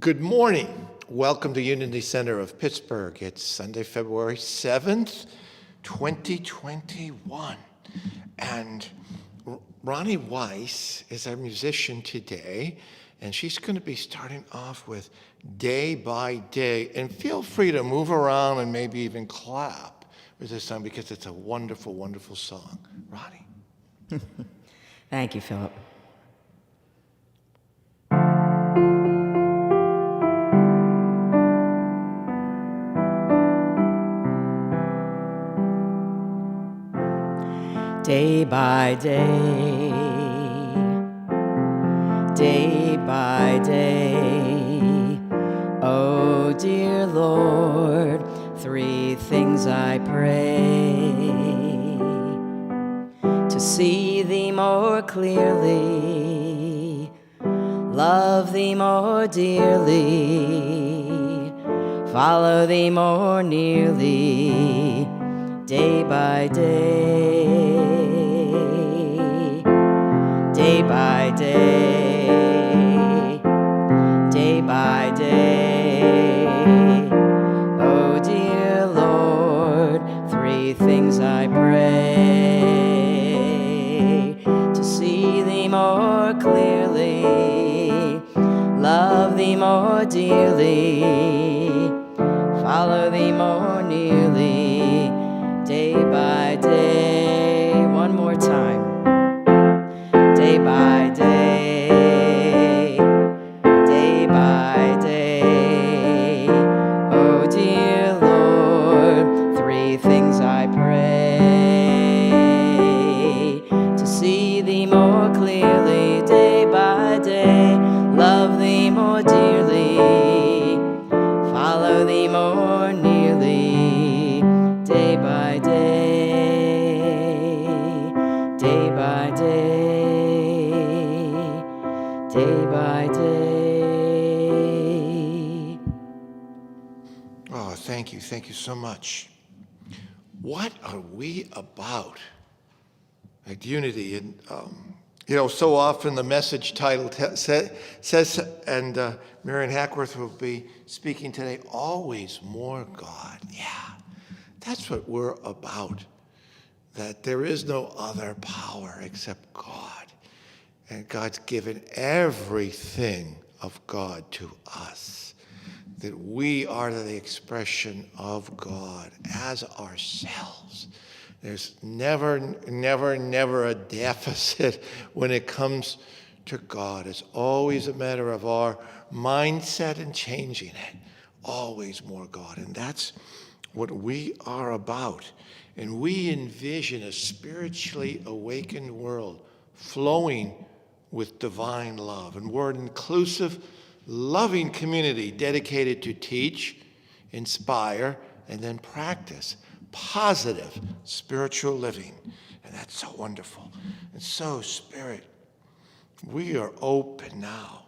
Good morning. Welcome to Unity Center of Pittsburgh. It's Sunday, February 7th, 2021. And Ronnie Weiss is our musician today, and she's going to be starting off with Day by Day. And feel free to move around and maybe even clap with this song because it's a wonderful, wonderful song. Ronnie. Thank you, Philip. Day by day, day by day, oh dear Lord, three things I pray: to see Thee more clearly, love Thee more dearly, follow Thee more nearly, day by day, day by day, day by day. Oh dear Lord, three things I pray: to see Thee more clearly, love Thee more dearly, follow Thee more nearly, day by day. One more time. Day by day, day by day. Oh dear Lord, three things I pray: to see Thee more clearly, day by day, love Thee more dearly, follow Thee more nearly, day by day, day by day, day by day. Oh, thank you so much. What are we about at Unity? And so often the message title says, and Maryann Hackworth will be speaking today, always more God. Yeah, that's what we're about. That there is no other power except God. And God's given everything of God to us. That we are the expression of God as ourselves. There's never a deficit when it comes to God. It's always a matter of our mindset and changing it. Always more God. And that's what we are about. And we envision a spiritually awakened world flowing with divine love. And we're an inclusive, loving community dedicated to teach, inspire, and then practice positive spiritual living. And that's so wonderful. And so, Spirit, we are open now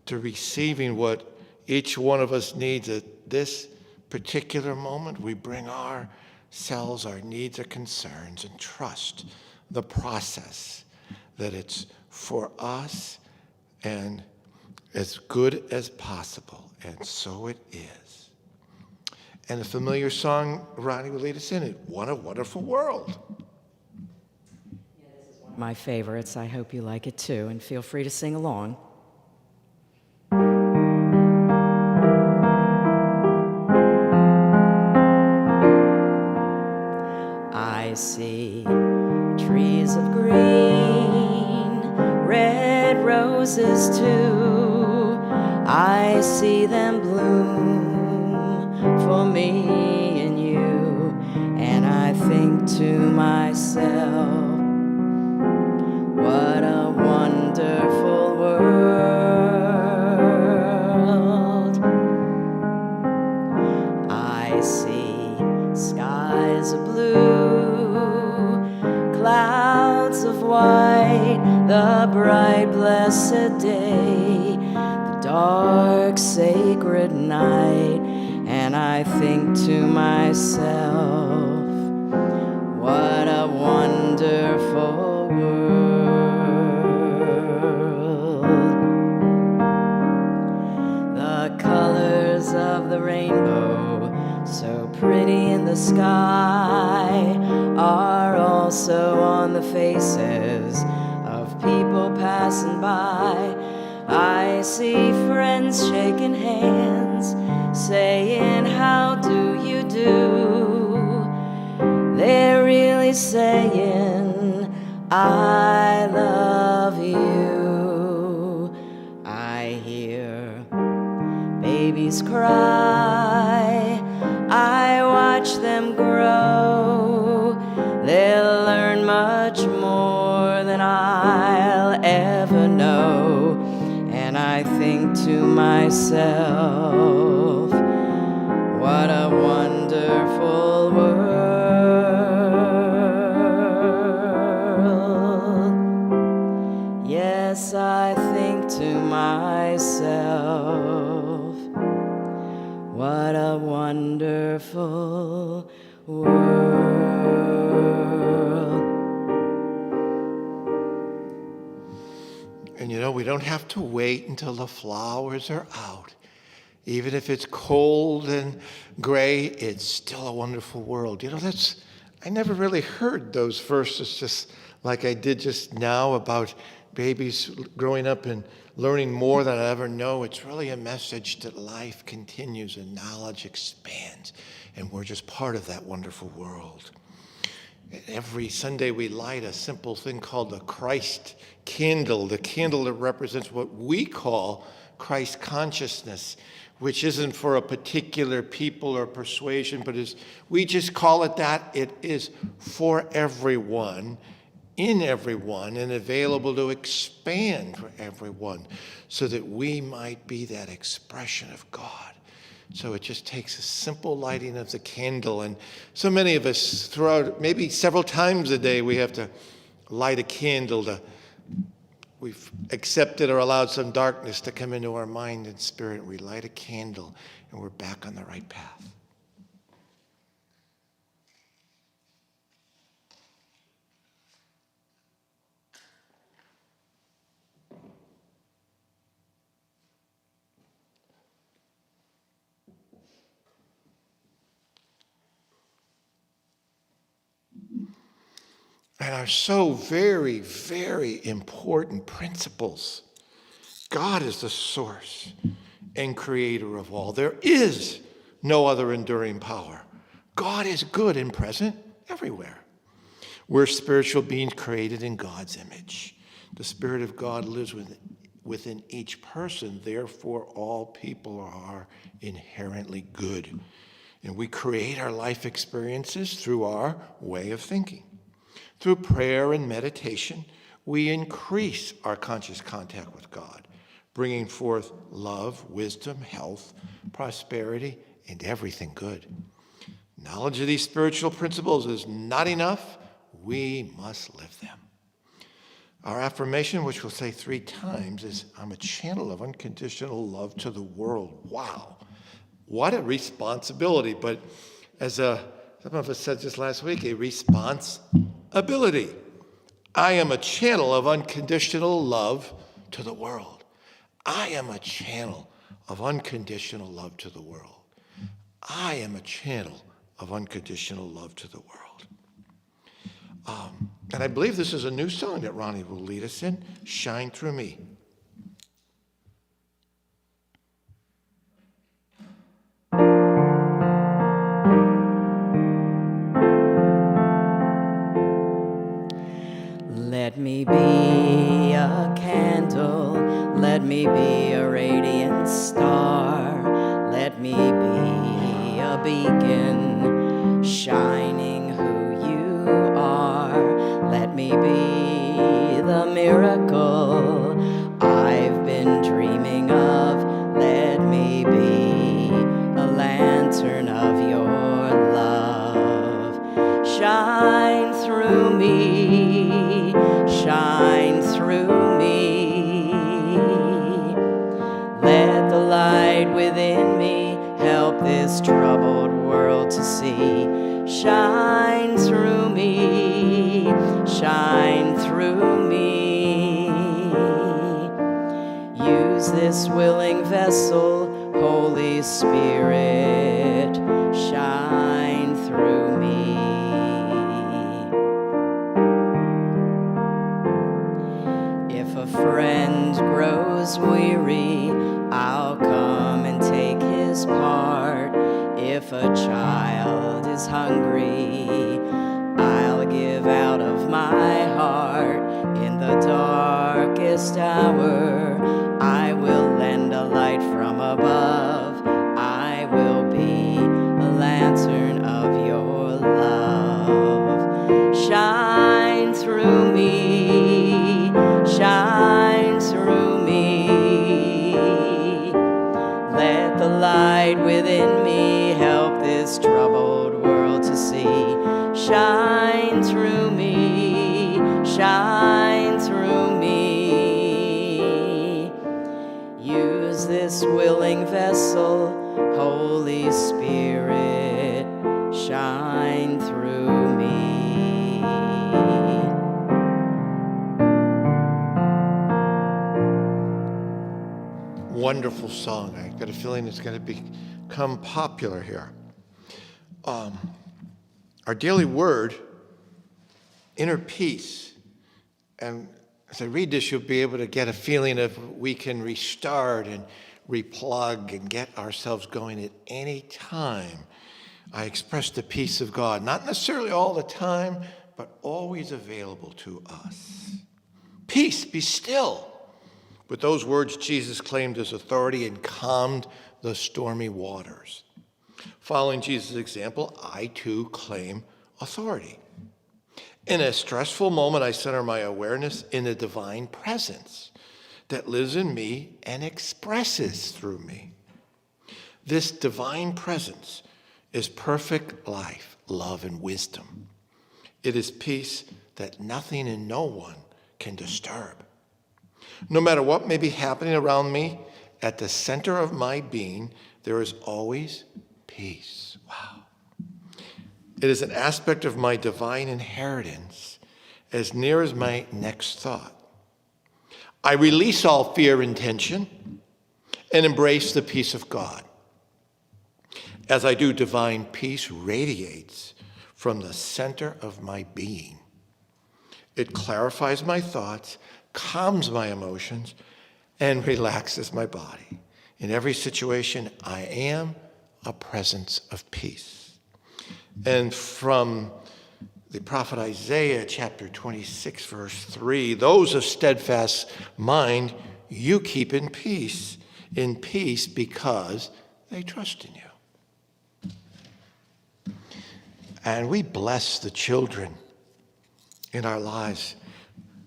to receiving what each one of us needs at this particular moment. We bring ourselves, our needs, our concerns, and trust the process that it's for us and as good as possible. And so it is. And a familiar song Ronnie will lead us in it. What a Wonderful World. Yeah, this is one of my favorites. I hope you like it too, and feel free to sing along. I see trees of green, red roses too. I see them bloom for me and you, and I think to myself, what a wonderful world. I see skies of blue, clouds of white, the bright blessed day, the dark sacred night, and I think to myself, what a wonderful world. The the rainbow, so pretty in the sky, are also on the faces of people passing by. I see friends shaking hands, saying, how do you do? They're really saying, I love you. I hear babies cry, I watch them grow. They'll learn much more than I'll ever know. And I think to myself, what a wonderful world. Yes, I think to myself, what a wonderful world. And you know, we don't have to wait until the flowers are out. Even if it's cold and gray, it's still a wonderful world. You know, I never really heard those verses just like I did just now about babies growing up and learning more than I ever know. It's really a message that life continues and knowledge expands, and we're just part of that wonderful world. Every Sunday we light a simple thing called the Christ candle, the candle that represents what we call Christ consciousness, which isn't for a particular people or persuasion, but we just call it that. It is for everyone, in everyone, and available to expand for everyone, so that we might be that expression of God. So it just takes a simple lighting of the candle. And so many of us throughout, maybe several times a day, we have to light a candle. We've accepted or allowed some darkness to come into our mind and spirit. We light a candle and we're back on the right path. And are so very, very important principles. God is the source and creator of all. There is no other enduring power. God is good and present everywhere. We're spiritual beings created in God's image. The Spirit of God lives within each person. Therefore, all people are inherently good. And we create our life experiences through our way of thinking. Through prayer and meditation, we increase our conscious contact with God, bringing forth love, wisdom, health, prosperity, and everything good. Knowledge of these spiritual principles is not enough. We must live them. Our affirmation, which we'll say 3 times, is, I'm a channel of unconditional love to the world. Wow. What a responsibility. But as some of us said just last week, a responsibility. I am a channel of unconditional love to the world. I am a channel of unconditional love to the world. I am a channel of unconditional love to the world. And I believe this is a new song that Ronnie will lead us in, Shine Through Me. Let me be a candle, let me be a radiant star, let me be a beacon, shining who you are. Let me be the miracle I've been dreaming of. Let me be a lantern of your love. Shine through me, shine through me. Let the light within me help this troubled world to see. Shine through me, shine through me. Use this willing vessel Holy Spirit, shine through me. If a friend grows weary, I'll come and take his part. If a child is hungry, I'll give out of my heart. In the darkest hour, I will lend a light from above. I will be a lantern of your love. Shine through me, shine through me. Let the light within me help this troubled world to see. Shine through me, shine through me. Use this willing vessel, Holy Spirit, shine through me. Wonderful song. I got a feeling it's going to become popular here. Our daily word, inner peace. And as I read this, you'll be able to get a feeling of we can restart and replug and get ourselves going at any time. I express the peace of God, not necessarily all the time, but always available to us. Peace, be still. With those words, Jesus claimed his authority and calmed the stormy waters. Following Jesus' example, I too claim authority. In a stressful moment, I center my awareness in the divine presence that lives in me and expresses through me. This divine presence is perfect life, love, and wisdom. It is peace that nothing and no one can disturb. No matter what may be happening around me, at the center of my being, there is always peace. Wow. It is an aspect of my divine inheritance, as near as my next thought. I release all fear and tension and embrace the peace of God. As I do, divine peace radiates from the center of my being. It clarifies my thoughts, calms my emotions, and relaxes my body. In every situation, I am a presence of peace. And from the prophet Isaiah, chapter 26, verse 3, those of steadfast mind you keep in peace because they trust in you. And we bless the children in our lives.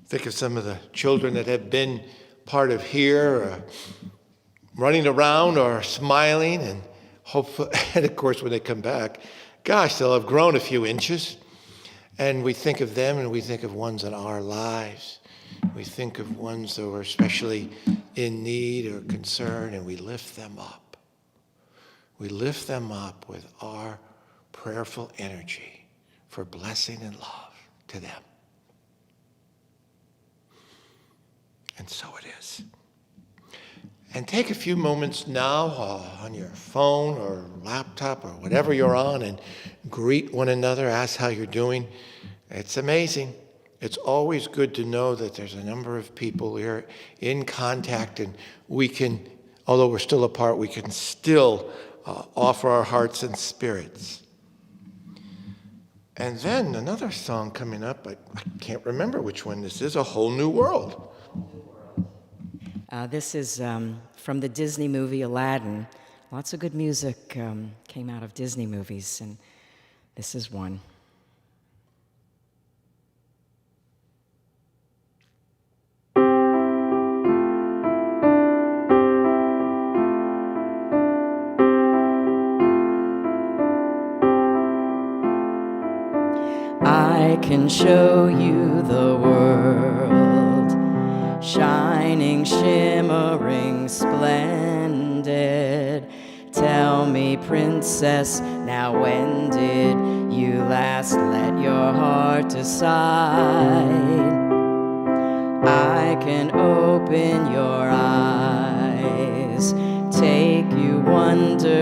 Think of some of the children that have been part of here, running around or smiling, and hopefully, and of course, when they come back, gosh, they'll have grown a few inches. And we think of them, and we think of ones in our lives. We think of ones that were especially in need or concern, and we lift them up. We lift them up with our prayerful energy for blessing and love to them. And so it is. And take a few moments now on your phone or laptop or whatever you're on and greet one another, ask how you're doing. It's amazing. It's always good to know that there's a number of people here in contact, and we can, although we're still apart, we can still offer our hearts and spirits. And then another song coming up, I can't remember which one this is, A Whole New World. This is from the Disney movie Aladdin. Lots of good music came out of Disney movies, and this is one. I can show you the world, shining, shimmering, splendid. Tell me, princess, now when did you last let your heart decide? I can open your eyes, take you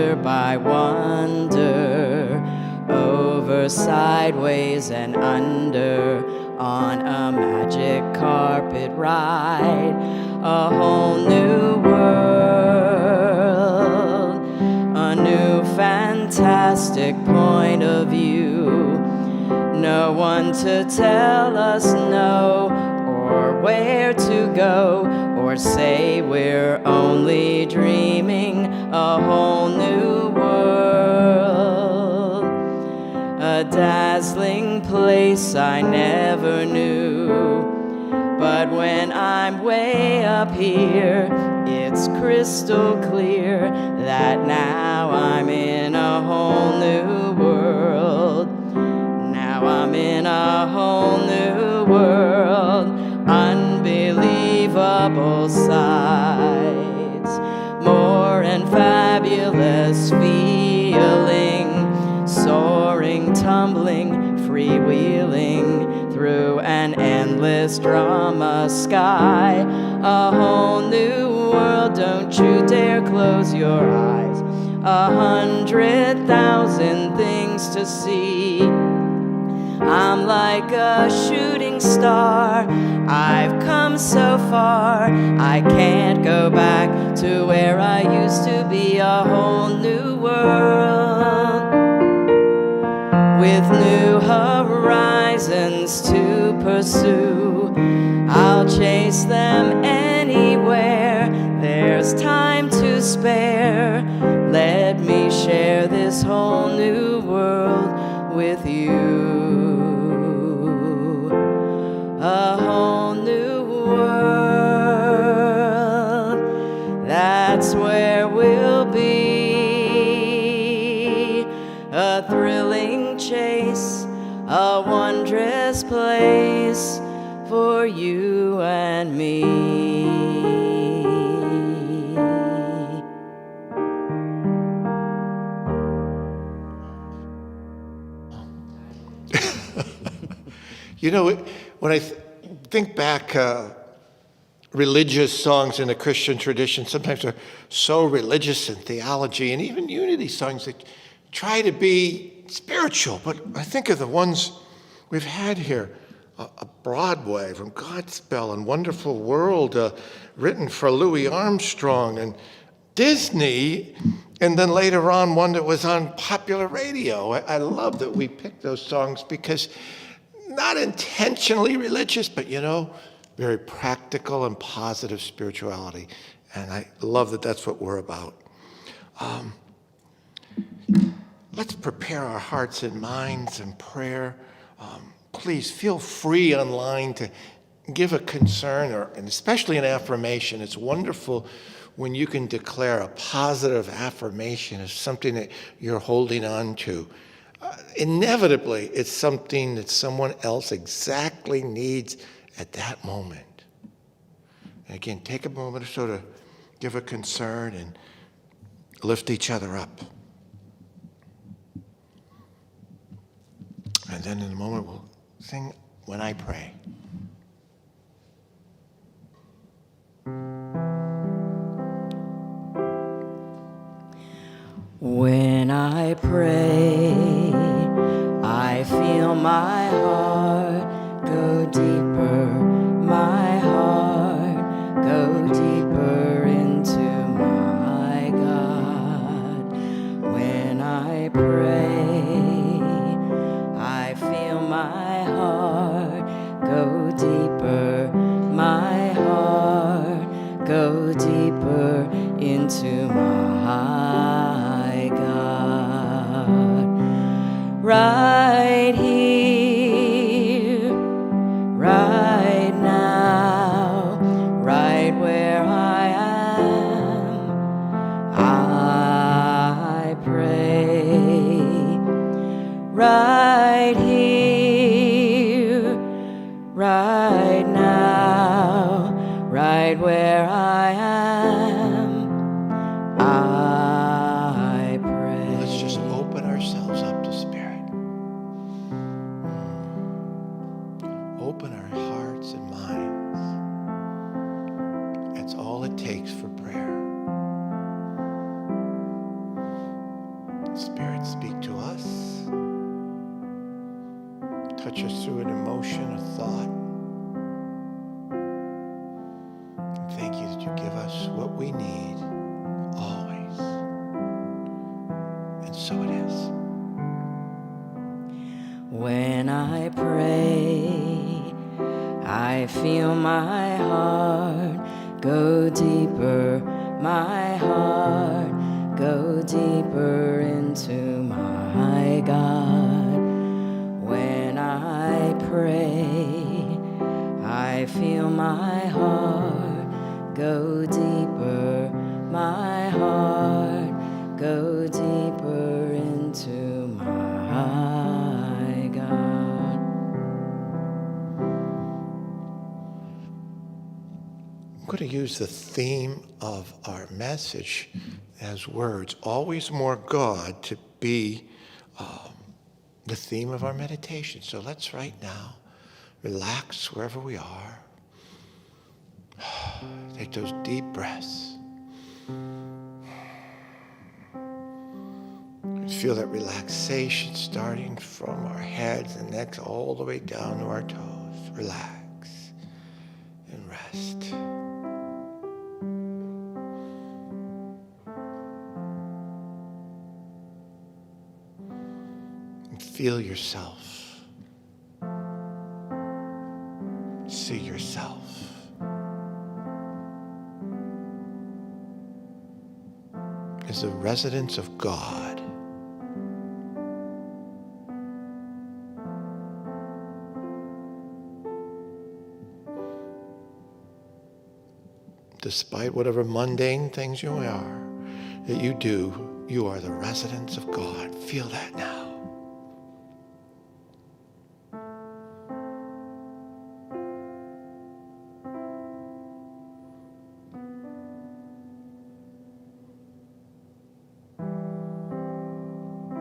wonder by wonder, over, sideways, and under, on a magic carpet ride, a whole new world, a new fantastic point of view. No one to tell us no, or where to go, or say we're only dreaming, a whole new world, a dazzling place I never knew. But when I'm way up here, it's crystal clear that now I'm in a whole new world. Now I'm in a whole new world, unbelievable sights, more and fabulous feeling, soaring, tumbling, freewheeling through an endless drama sky, a whole new world, don't you dare close your eyes, 100,000 things to see. I'm like a shooting star, I've come so far, I can't go back to where I used to be, a whole new world, with new horizons to pursue. I'll chase them anywhere, there's time to spare. Let me share this whole new world with you. A whole new world, that's where we'll be. A thrilling chase, a wondrous place for you and me. You know, when I think back, religious songs in the Christian tradition sometimes are so religious in theology, and even unity songs that try to be spiritual. But I think of the ones we've had here, a Broadway from Godspell and Wonderful World, written for Louis Armstrong, and Disney, and then later on one that was on popular radio. I love that we picked those songs because not intentionally religious, but very practical and positive spirituality. And I love that that's what we're about. Let's prepare our hearts and minds in prayer. Please feel free online to give a concern, and especially an affirmation. It's wonderful when you can declare a positive affirmation of something that you're holding on to. Inevitably, it's something that someone else exactly needs at that moment. And again, take a moment or so to give a concern and lift each other up. And then in a moment, we'll sing When I Pray. When I pray, I feel my heart go deeper, my heart go deeper into my God. When I pray, I feel my heart go deeper, my heart go deeper into my God. Right here, right now, right where I am, I pray. Right here, right now, right where I am, I Spirit, speak to us. Touch us through an emotion, a thought. And thank you that you give us what we need always. And so it is. When I pray, I feel my heart go deeper, my heart go deeper into my God. When I pray, I feel my heart go deeper, my heart go deeper into my God. I'm going to use the theme of our message as words, always more God, to be the theme of our meditation. So let's right now relax wherever we are. Take those deep breaths. Feel that relaxation starting from our heads and necks all the way down to our toes. Relax and rest. And feel yourself. See yourself. As the residence of God. Despite whatever mundane things you are, that you do, you are the residence of God. Feel that now.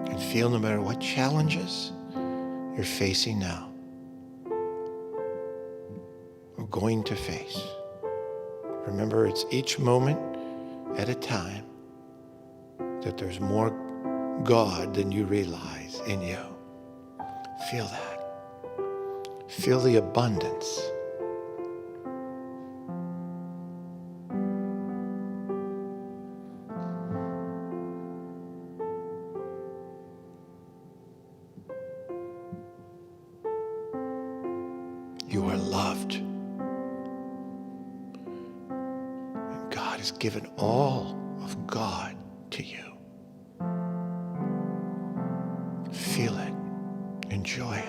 And feel no matter what challenges you're facing now, or going to face. Remember, it's each moment at a time that there's more God than you realize in you. Feel that. Feel the abundance. You are loved. God has given all of God to you. Feel it. Enjoy it.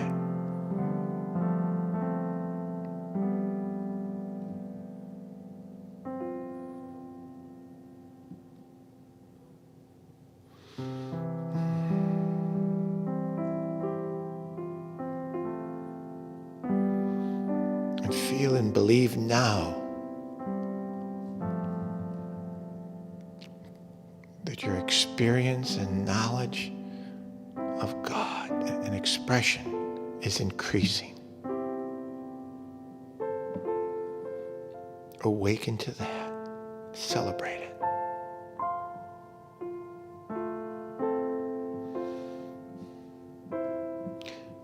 And feel and believe now that your experience and knowledge of God and expression is increasing. Awaken to that. Celebrate it.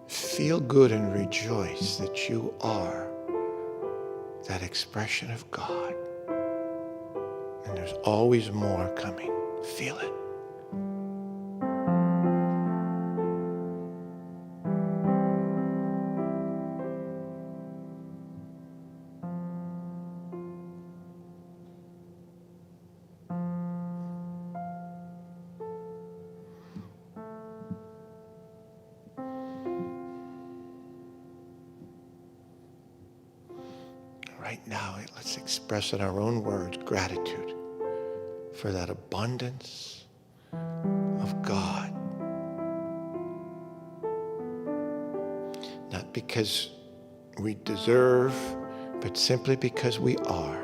Feel good and rejoice that you are that expression of God. And there's always more coming. Feel it. Right now, let's express in our own words gratitude for that abundance of God. Not because we deserve, but simply because we are.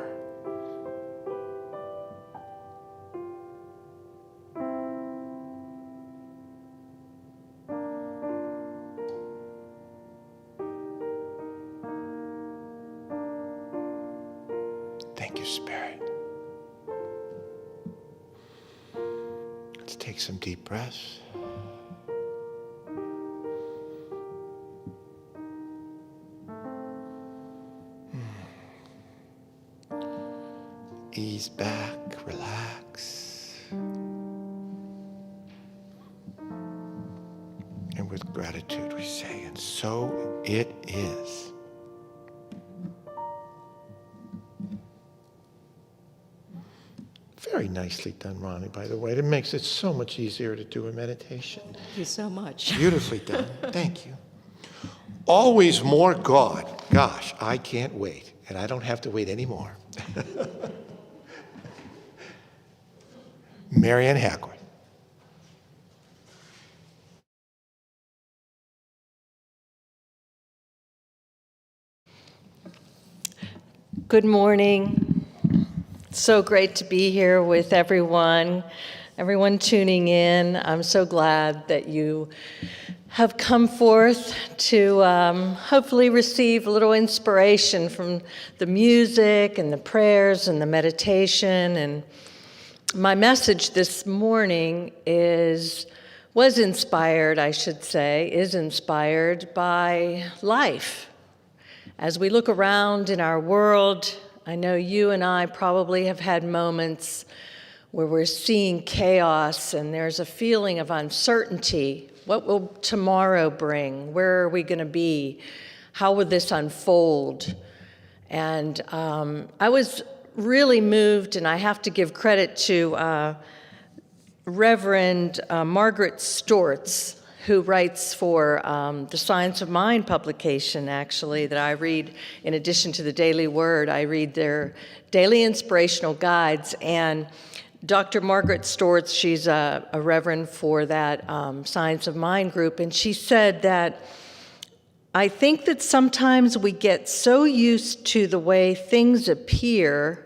Thank you, Spirit. Let's take some deep breaths. Ease back, relax. And with gratitude we say, and so it is. Very nicely done, Ronnie, by the way. It makes it so much easier to do a meditation. Thank you so much. Beautifully done. Thank you. Always more God. Gosh, I can't wait. And I don't have to wait anymore. Maryann Hackworth. Good morning. So great to be here with everyone tuning in. I'm so glad that you have come forth to hopefully receive a little inspiration from the music and the prayers and the meditation. And my message this morning is inspired by life. As we look around in our world, I know you and I probably have had moments where we're seeing chaos and there's a feeling of uncertainty. What will tomorrow bring? Where are we going to be? How will this unfold? And I was really moved, and I have to give credit to Reverend Margaret Stortz, who writes for the Science of Mind publication, actually, that I read in addition to the Daily Word. I read their daily inspirational guides, and Dr. Margaret Stortz, she's a reverend for that Science of Mind group, and she said that, I think that sometimes we get so used to the way things appear,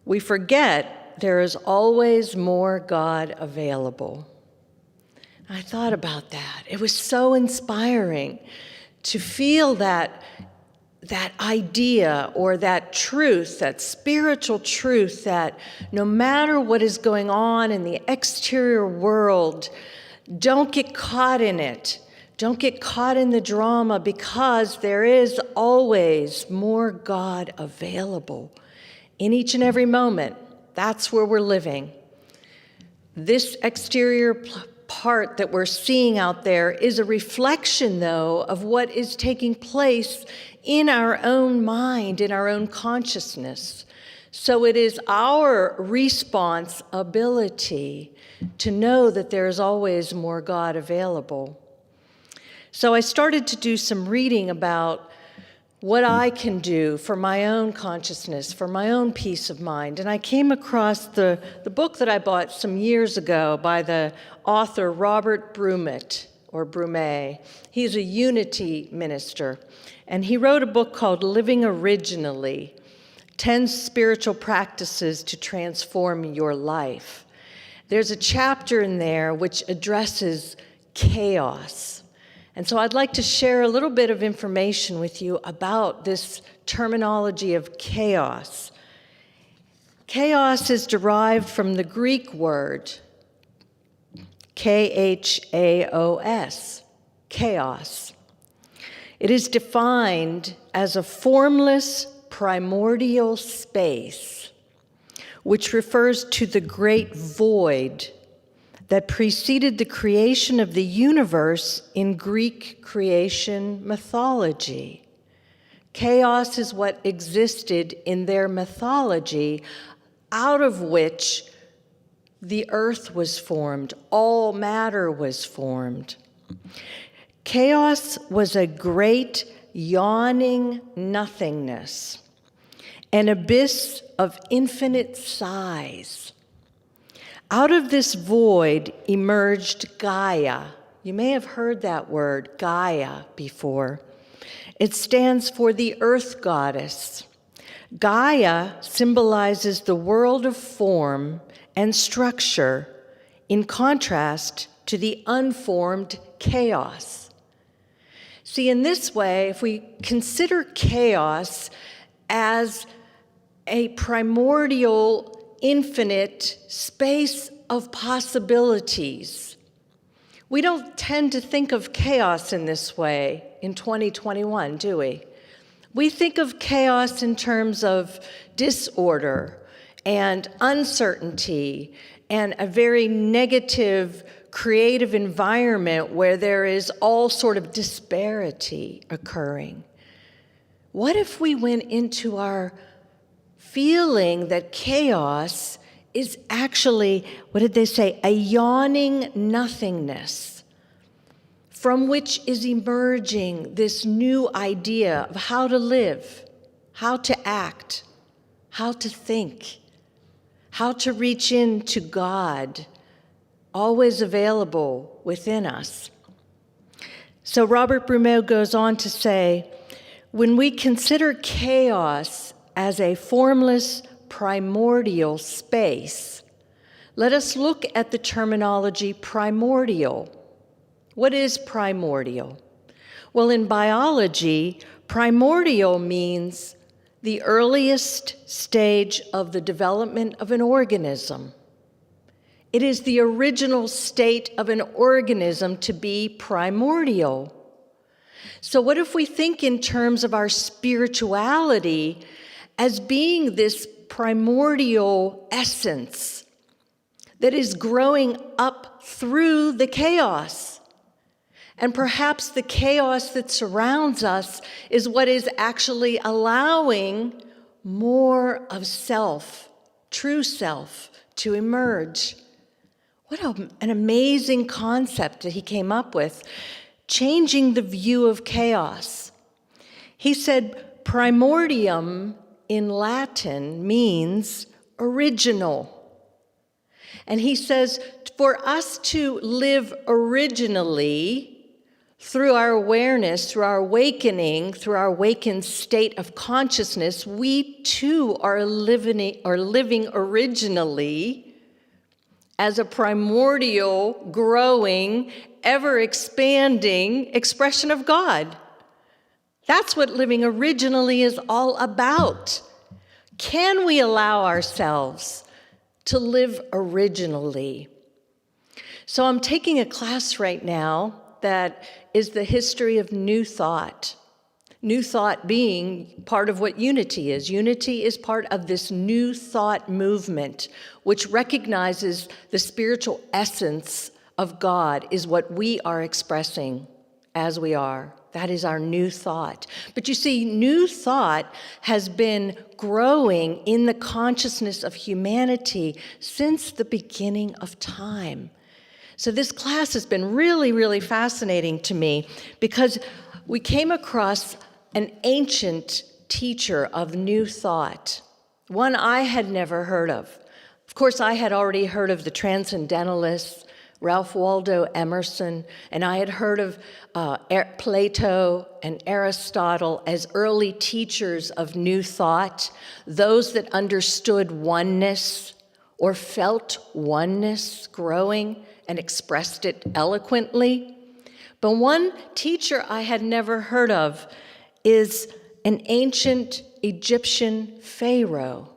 we forget there is always more God available. I thought about that. It was so inspiring to feel that idea or that truth, that spiritual truth, that no matter what is going on in the exterior world, don't get caught in it. Don't get caught in the drama, because there is always more God available in each and every moment. That's where we're living. This exterior part that we're seeing out there is a reflection, though, of what is taking place in our own mind, in our own consciousness. So it is our responsibility to know that there is always more God available. So I started to do some reading about what I can do for my own consciousness, for my own peace of mind. And I came across the book that I bought some years ago by the author Robert Brumet. He's a unity minister. And he wrote a book called Living Originally, 10 Spiritual Practices to Transform Your Life. There's a chapter in there which addresses chaos. And so I'd like to share a little bit of information with you about this terminology of chaos. Chaos is derived from the Greek word chaos, chaos. It is defined as a formless primordial space, which refers to the great void that preceded the creation of the universe in Greek creation mythology. Chaos is what existed in their mythology, out of which the earth was formed, all matter was formed. Chaos was a great yawning nothingness, an abyss of infinite size. Out of this void emerged Gaia. You may have heard that word, Gaia, before. It stands for the earth goddess. Gaia symbolizes the world of form and structure, in contrast to the unformed chaos. See, in this way, if we consider chaos as a primordial, infinite space of possibilities. We don't tend to think of chaos in this way in 2021, do we? We think of chaos in terms of disorder and uncertainty and a very negative creative environment where there is all sort of disparity occurring. What if we went into our feeling that chaos is actually, what did they say, a yawning nothingness from which is emerging this new idea of how to live, how to act, how to think, how to reach into God, always available within us. So Robert Brumeau goes on to say, when we consider chaos as a formless primordial space, let us look at the terminology primordial. What is primordial? Well, in biology, primordial means the earliest stage of the development of an organism. It is the original state of an organism to be primordial. So what if we think in terms of our spirituality as being this primordial essence that is growing up through the chaos? And perhaps the chaos that surrounds us is what is actually allowing more of self, true self, to emerge. What an amazing concept that he came up with, changing the view of chaos. He said primordium in Latin means original. And he says for us to live originally through our awareness, through our awakening, through our awakened state of consciousness, we too are living originally as a primordial, growing, ever-expanding expression of God. That's what living originally is all about. Can we allow ourselves to live originally? So I'm taking a class right now that is the history of New Thought. New Thought being part of what unity is. Unity is part of this New Thought movement, which recognizes the spiritual essence of God is what we are expressing as we are. That is our new thought. But you see, New Thought has been growing in the consciousness of humanity since the beginning of time. So this class has been really, really fascinating to me because we came across an ancient teacher of New Thought, one I had never heard of. Of course, I had already heard of the Transcendentalists, Ralph Waldo Emerson, and I had heard of Plato and Aristotle as early teachers of New Thought, those that understood oneness or felt oneness growing and expressed it eloquently. But one teacher I had never heard of is an ancient Egyptian pharaoh.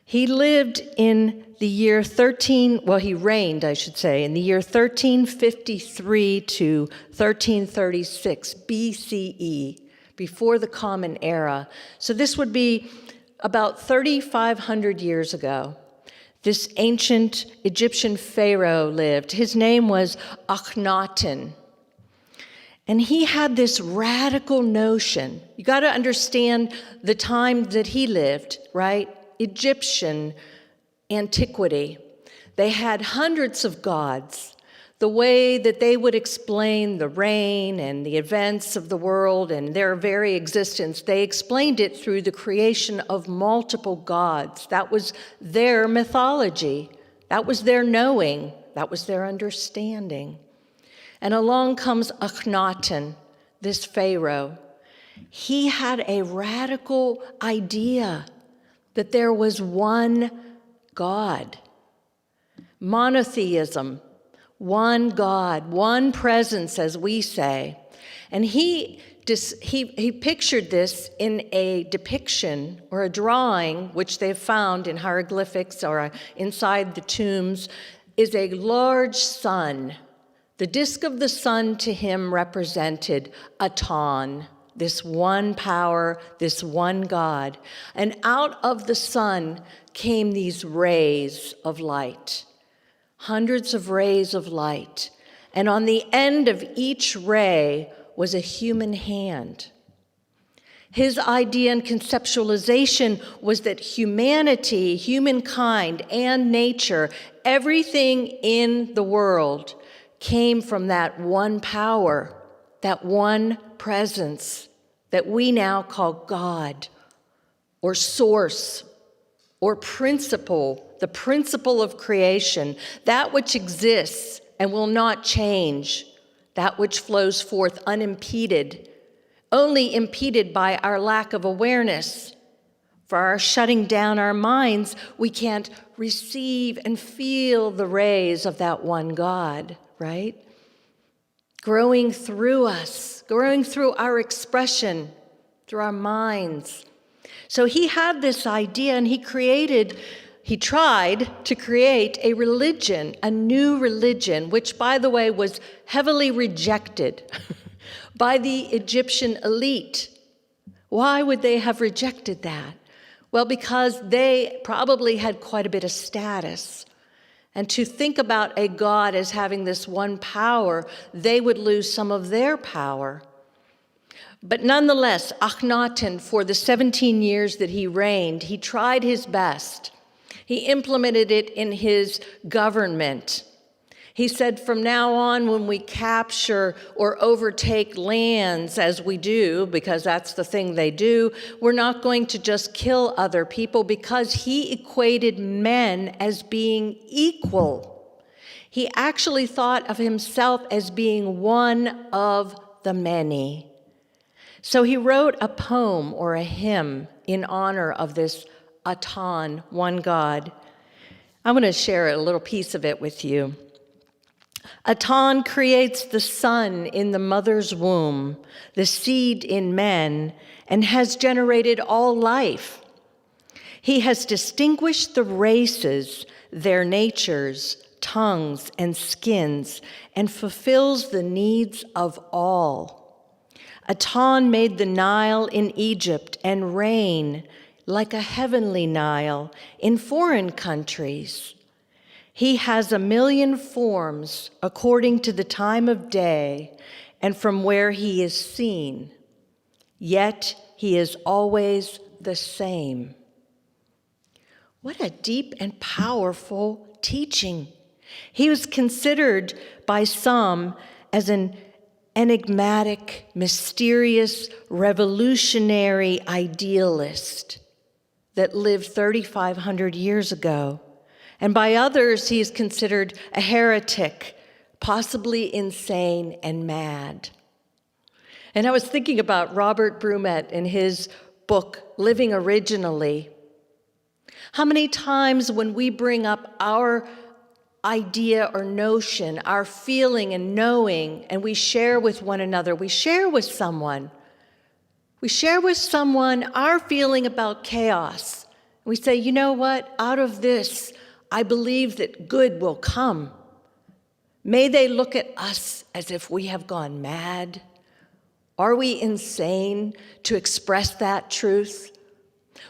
He lived in the year he reigned, I should say, in the year 1353 to 1336 BCE, before the Common Era. So this would be about 3,500 years ago. This ancient Egyptian pharaoh lived. His name was Akhenaten. And he had this radical notion. You got to understand the time that he lived, right? Egyptian antiquity. They had hundreds of gods. The way that they would explain the rain and the events of the world and their very existence, they explained it through the creation of multiple gods. That was their mythology. That was their knowing. That was their understanding. And along comes Akhenaten, this pharaoh. He had a radical idea that there was one God. Monotheism, one God, one presence, as we say. And he pictured this in a depiction or a drawing, which they've found in hieroglyphics or inside the tombs, is a large sun. The disk of the sun to him represented Aton, this one power, this one God. And out of the sun came these rays of light, hundreds of rays of light. And on the end of each ray was a human hand. His idea and conceptualization was that humanity, humankind, and nature, everything in the world came from that one power, that one presence that we now call God, or source, or principle, the principle of creation, that which exists and will not change, that which flows forth unimpeded, only impeded by our lack of awareness. For our shutting down our minds, we can't receive and feel the rays of that one God, right? Growing through us, growing through our expression, through our minds. So he had this idea, and he tried to create a religion, a new religion, which, by the way, was heavily rejected by the Egyptian elite. Why would they have rejected that? Well, because they probably had quite a bit of status. And to think about a God as having this one power, they would lose some of their power. But nonetheless, Akhenaten, for the 17 years that he reigned, he tried his best. He implemented it in his government. He said, from now on, when we capture or overtake lands, as we do, because that's the thing they do, we're not going to just kill other people, because he equated men as being equal. He actually thought of himself as being one of the many. So he wrote a poem or a hymn in honor of this Aton, one God. I'm going to share a little piece of it with you. Aton creates the sun in the mother's womb, the seed in men, and has generated all life. He has distinguished the races, their natures, tongues, and skins, and fulfills the needs of all. Aton made the Nile in Egypt and rain like a heavenly Nile in foreign countries. He has 1,000,000 forms according to the time of day and from where he is seen, yet he is always the same. What a deep and powerful teaching. He was considered by some as an enigmatic, mysterious, revolutionary idealist that lived 3,500 years ago. And by others, he is considered a heretic, possibly insane and mad. And I was thinking about Robert Brumet in his book, Living Originally. How many times when we bring up our idea or notion, our feeling and knowing, and we share with one another, we share with someone our feeling about chaos. We say, you know what, out of this, I believe that good will come. May they look at us as if we have gone mad. Are we insane to express that truth?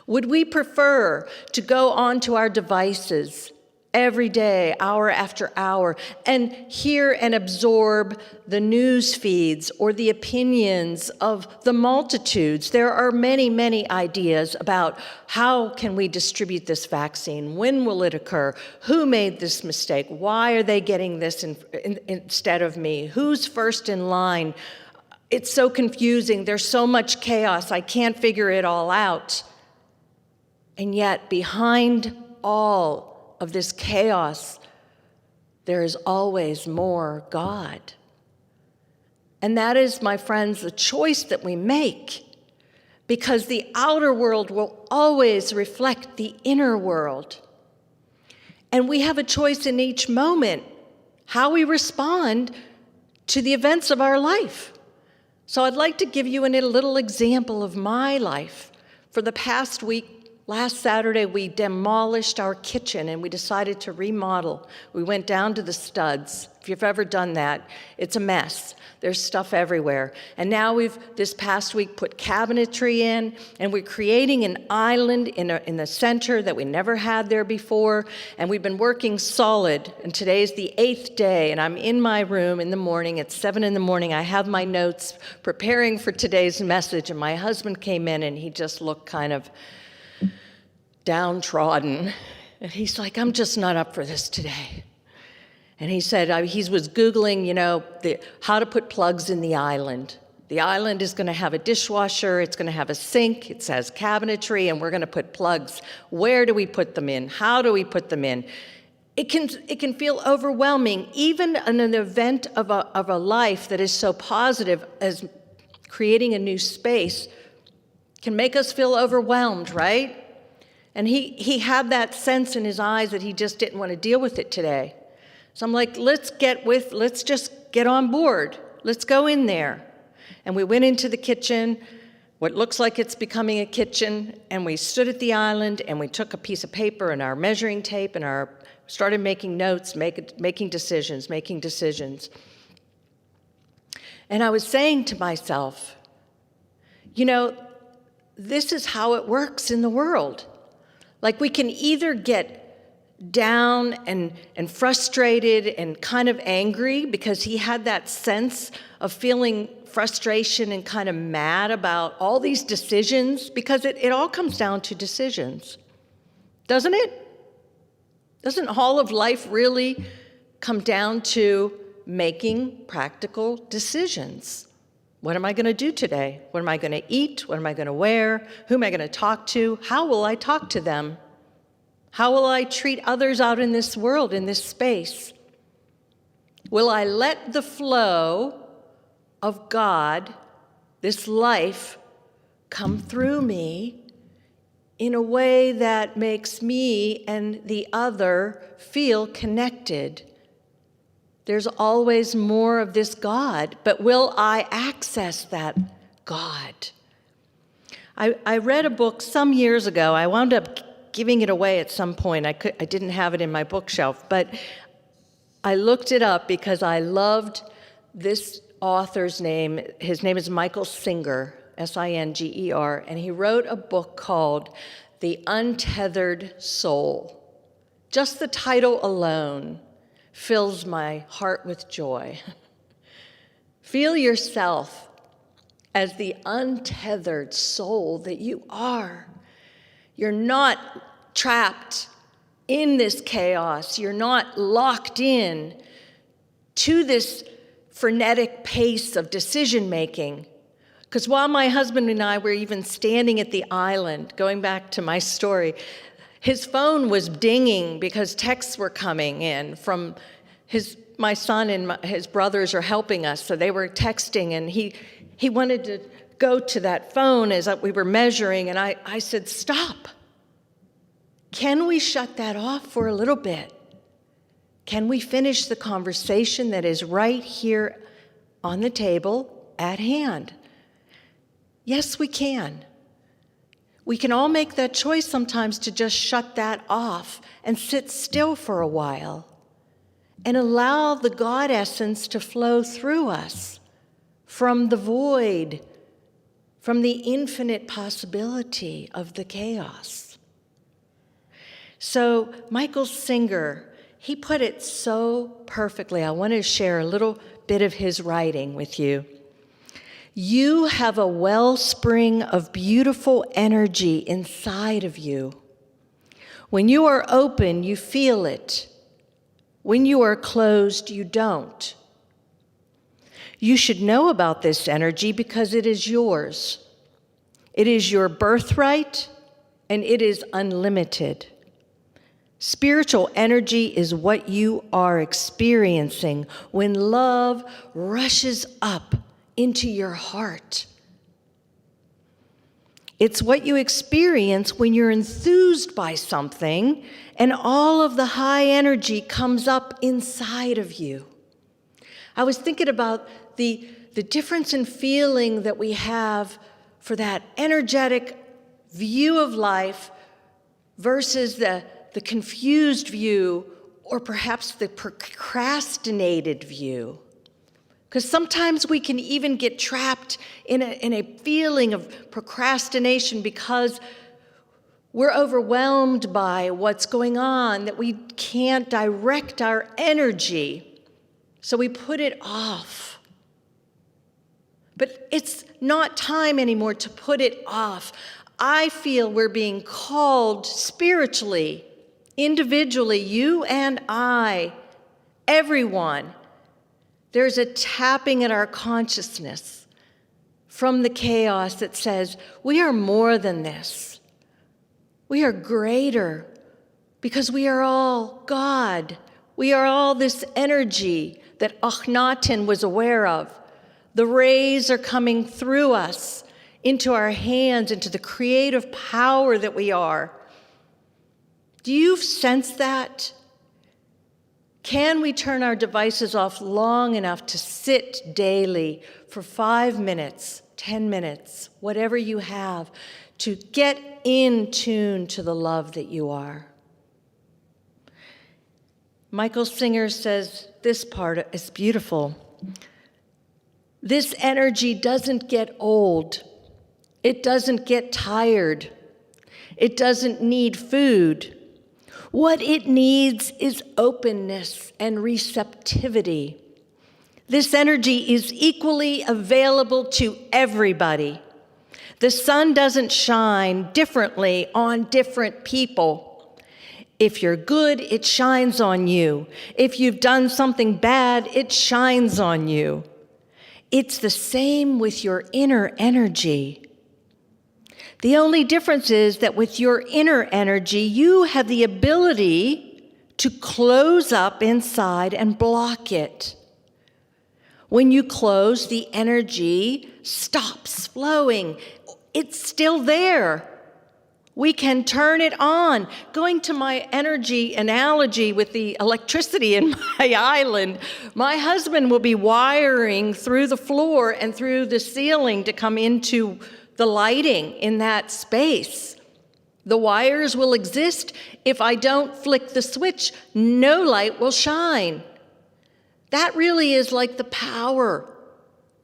Would we prefer to go onto our devices every day, hour after hour, and hear and absorb the news feeds or the opinions of the multitudes? There are many, many ideas about how can we distribute this vaccine? When will it occur? Who made this mistake? Why are they getting this instead of me? Who's first in line? It's so confusing. There's so much chaos. I can't figure it all out. And yet, behind all of this chaos, there is always more God. And that is, my friends, the choice that we make, because the outer world will always reflect the inner world. And we have a choice in each moment how we respond to the events of our life. So I'd like to give you a little example of my life. For the past week, last Saturday, we demolished our kitchen and we decided to remodel. We went down to the studs. If you've ever done that, it's a mess. There's stuff everywhere. And now this past week, put cabinetry in, and we're creating an island in the center that we never had there before. And we've been working solid, and today's the 8th day, and I'm in my room in the morning. It's 7 in the morning. I have my notes preparing for today's message, and my husband came in, and he just looked kind of downtrodden. And he's like, I'm just not up for this today. And he said he was Googling, how to put plugs in the island. The island is going to have a dishwasher, it's going to have a sink, it has cabinetry, and we're going to put plugs. Where do we put them in? How do we put them in? It can feel overwhelming, even in an event of a life that is so positive as creating a new space can make us feel overwhelmed, right? And he had that sense in his eyes that he just didn't want to deal with it today. So I'm like, let's just get on board. Let's go in there. And we went into the kitchen, what looks like it's becoming a kitchen, and we stood at the island, and we took a piece of paper and our measuring tape and started making notes, making decisions. And I was saying to myself, this is how it works in the world. Like, we can either get down and frustrated and kind of angry, because he had that sense of feeling frustration and kind of mad about all these decisions, because it all comes down to decisions, doesn't it? Doesn't all of life really come down to making practical decisions? What am I going to do today? What am I going to eat? What am I going to wear? Who am I going to talk to? How will I talk to them? How will I treat others out in this world, in this space? Will I let the flow of God, this life, come through me in a way that makes me and the other feel connected? There's always more of this God, but will I access that God? I read a book some years ago. I wound up giving it away at some point. I didn't have it in my bookshelf, but I looked it up because I loved this author's name. His name is Michael Singer, Singer, and he wrote a book called The Untethered Soul. Just the title alone fills my heart with joy. Feel yourself as the untethered soul that you are. You're not trapped in this chaos. You're not locked in to this frenetic pace of decision making. Because while my husband and I were even standing at the island, going back to my story, his phone was dinging because texts were coming in from my son and his brothers are helping us, so they were texting, and he wanted to go to that phone as we were measuring, and I said, stop. Can we shut that off for a little bit? Can we finish the conversation that is right here on the table at hand? Yes, we can. We can all make that choice sometimes to just shut that off and sit still for a while and allow the God essence to flow through us from the void, from the infinite possibility of the chaos. So Michael Singer, he put it so perfectly. I want to share a little bit of his writing with you. You have a wellspring of beautiful energy inside of you. When you are open, you feel it. When you are closed, you don't. You should know about this energy because it is yours. It is your birthright, and it is unlimited. Spiritual energy is what you are experiencing when love rushes up into your heart. It's what you experience when you're enthused by something and all of the high energy comes up inside of you. I was thinking about the difference in feeling that we have for that energetic view of life versus the confused view, or perhaps the procrastinated view. Because sometimes we can even get trapped in a feeling of procrastination because we're overwhelmed by what's going on, that we can't direct our energy, so we put it off. But it's not time anymore to put it off. I feel we're being called spiritually, individually, you and I, everyone. There's a tapping at our consciousness from the chaos that says, we are more than this. We are greater because we are all God. We are all this energy that Akhenaten was aware of. The rays are coming through us, into our hands, into the creative power that we are. Do you sense that? Can we turn our devices off long enough to sit daily for 5 minutes, 10 minutes, whatever you have, to get in tune to the love that you are? Michael Singer says this part is beautiful. This energy doesn't get old. It doesn't get tired. It doesn't need food. What it needs is openness and receptivity. This energy is equally available to everybody. The sun doesn't shine differently on different people. If you're good, it shines on you. If you've done something bad, it shines on you. It's the same with your inner energy. The only difference is that with your inner energy, you have the ability to close up inside and block it. When you close, the energy stops flowing. It's still there. We can turn it on. Going to my energy analogy with the electricity in my island, my husband will be wiring through the floor and through the ceiling to come into the lighting in that space. The wires will exist. If I don't flick the switch, no light will shine. That really is like the power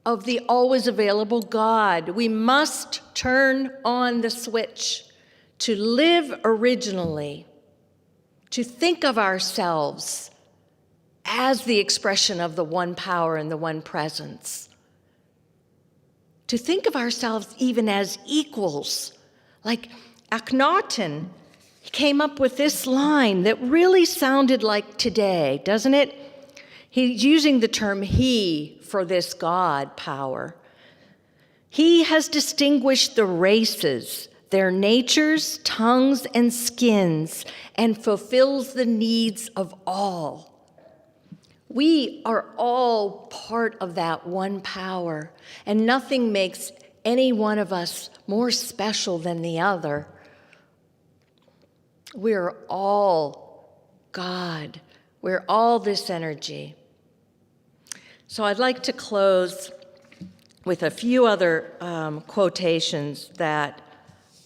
of the always available God. We must turn on the switch to live originally, to think of ourselves as the expression of the one power and the one presence. To think of ourselves even as equals. Like Akhenaten, he came up with this line that really sounded like today, doesn't it? He's using the term he for this God power. He has distinguished the races, their natures, tongues, and skins, and fulfills the needs of all. We are all part of that one power, and nothing makes any one of us more special than the other. We're all God. We're all this energy. So I'd like to close with a few other quotations that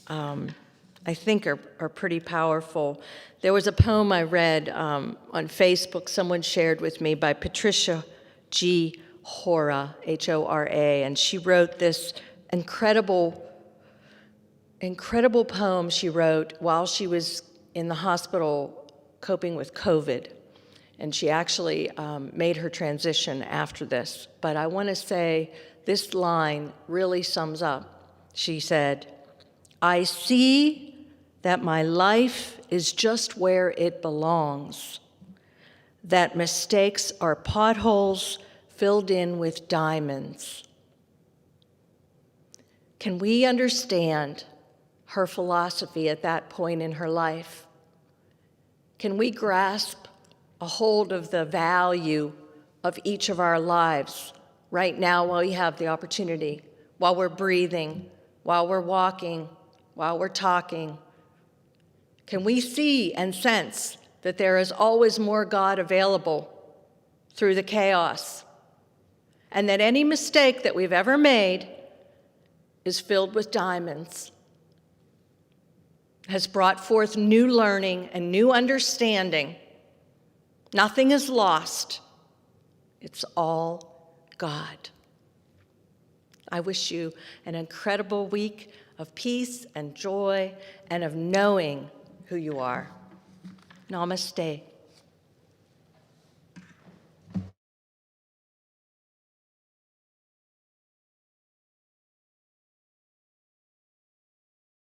I think are pretty powerful. There was a poem I read on Facebook, someone shared with me, by Patricia G. Hora, H-O-R-A, and she wrote this incredible poem she wrote while she was in the hospital coping with COVID. And she actually made her transition after this. But I want to say this line really sums up. She said, "I see that my life is just where it belongs, that mistakes are potholes filled in with diamonds." Can we understand her philosophy at that point in her life? Can we grasp a hold of the value of each of our lives right now while we have the opportunity, while we're breathing, while we're walking, while we're talking? Can we see and sense that there is always more God available through the chaos? and that any mistake that we've ever made is filled with diamonds, has brought forth new learning and new understanding. Nothing is lost. It's all God. I wish you an incredible week of peace and joy and of knowing who you are. Namaste.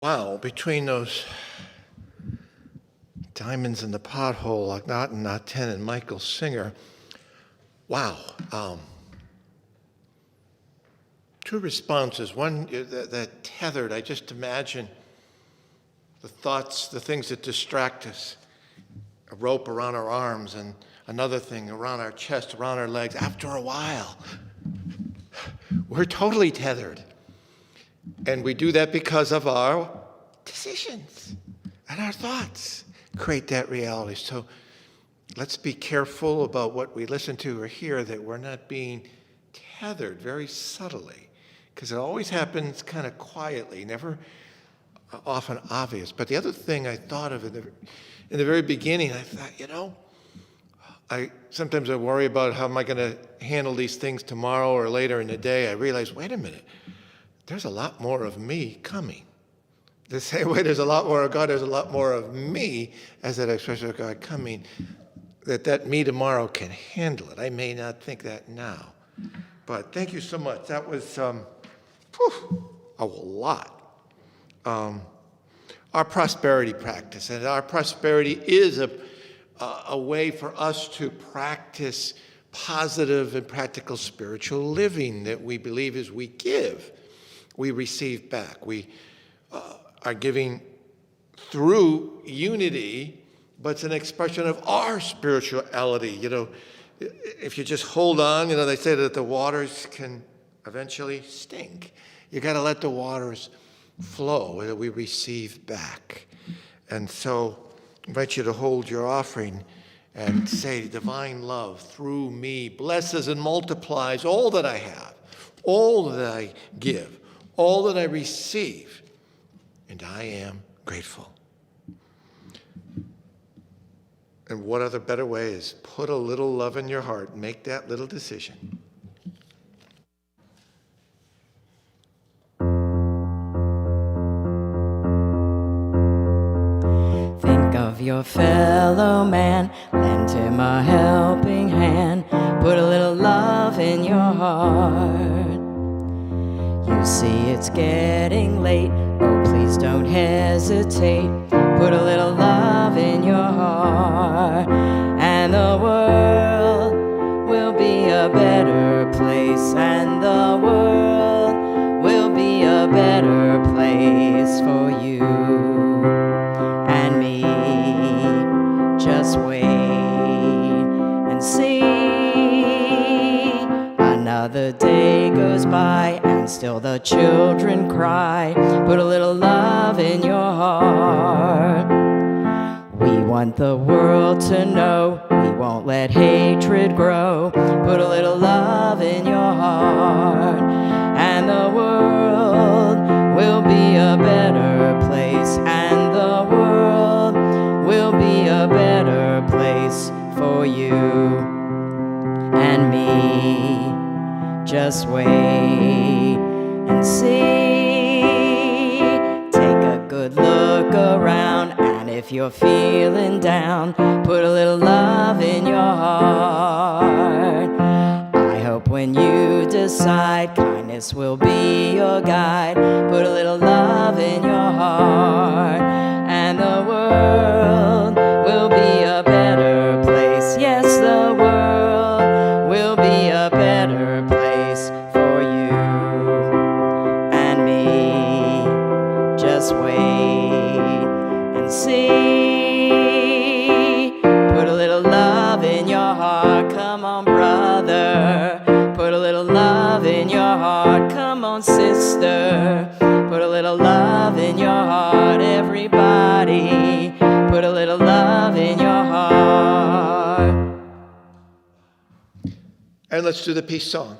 Wow, between those diamonds in the pothole, like Not and Not 10 and Michael Singer, wow. Two responses. One, that tethered, I just imagine the thoughts, the things that distract us. A rope around our arms and another thing around our chest, around our legs. After a while, we're totally tethered. And we do that because of our decisions and our thoughts create that reality. So let's be careful about what we listen to or hear, that we're not being tethered very subtly, because it always happens kind of quietly, never often obvious. But the other thing I thought of in the very beginning, I thought, sometimes I worry about how am I going to handle these things tomorrow or later in the day. I realize, wait a minute, there's a lot more of me coming. The same way there's a lot more of God, there's a lot more of me as that expression of God coming, that me tomorrow can handle it. I may not think that now. But thank you so much. That was a lot. Our prosperity practice, and our prosperity is a way for us to practice positive and practical spiritual living, that we believe as we give, we receive back. We are giving through unity, but it's an expression of our spirituality. If you just hold on, they say that the waters can eventually stink. You got to let the waters flow that we receive back. And so I invite you to hold your offering and say, divine love through me blesses and multiplies all that I have, all that I give, all that I receive, and I am grateful. And what other better way is put a little love in your heart, make that little decision. Think of your fellow man, lend him a helping hand, put a little love in your heart. You see it's getting late, oh please don't hesitate, put a little love in your heart, and the world will be a better place, and the world will be a better place for you and me. Just wait and see. Another day goes by and still the children cry, put a little love in your heart. We want the world to know we won't let hatred grow, put a little love in your heart, and the world will be a better place, and the world will be a better place for you and me. Just wait and see. Take a good look around, and if you're feeling down, put a little love in your heart. I hope when you decide, kindness will be your guide, put a little love in your heart, and the world will be a better place. Yes, the world will be a better place for you and me. Just wait and see. Put a little love in your heart. Come on, brother. Put a little love in your heart. Come on, sister. Put a little love in your heart. Everybody, put a little love in your heart. And let's do the peace song.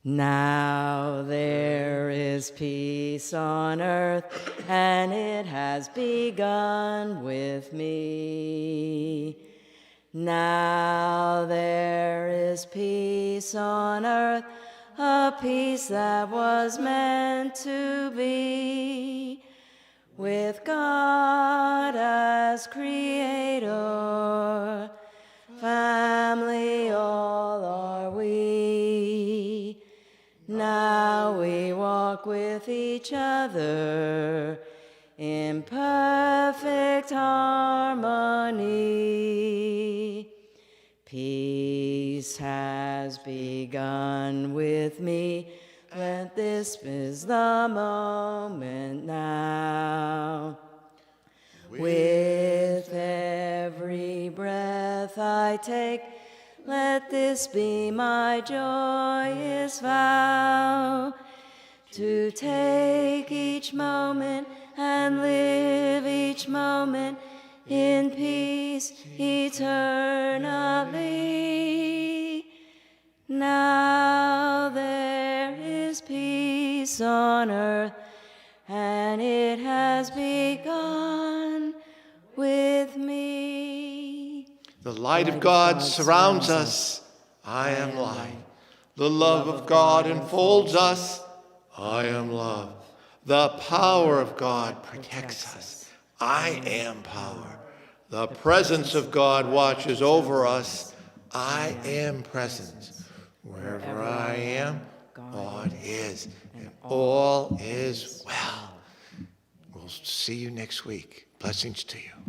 Now there is peace on earth, and it has begun with me. Now there is peace on earth, a peace that was meant to be, with God as creator, family all are we. Now we walk with each other in perfect harmony. Peace has begun with me. Let this is the moment now. With every breath I take, let this be my joyous vow, to take each moment and live each moment in peace eternally. Now there is peace on earth, and it has begun with me. The light of God surrounds us. I am light. The love of God enfolds us. I am love. The power of God protects us. I am power. The presence of God watches over us. I am presence. Wherever I am, God is, and all is well. We'll see you next week. Blessings to you.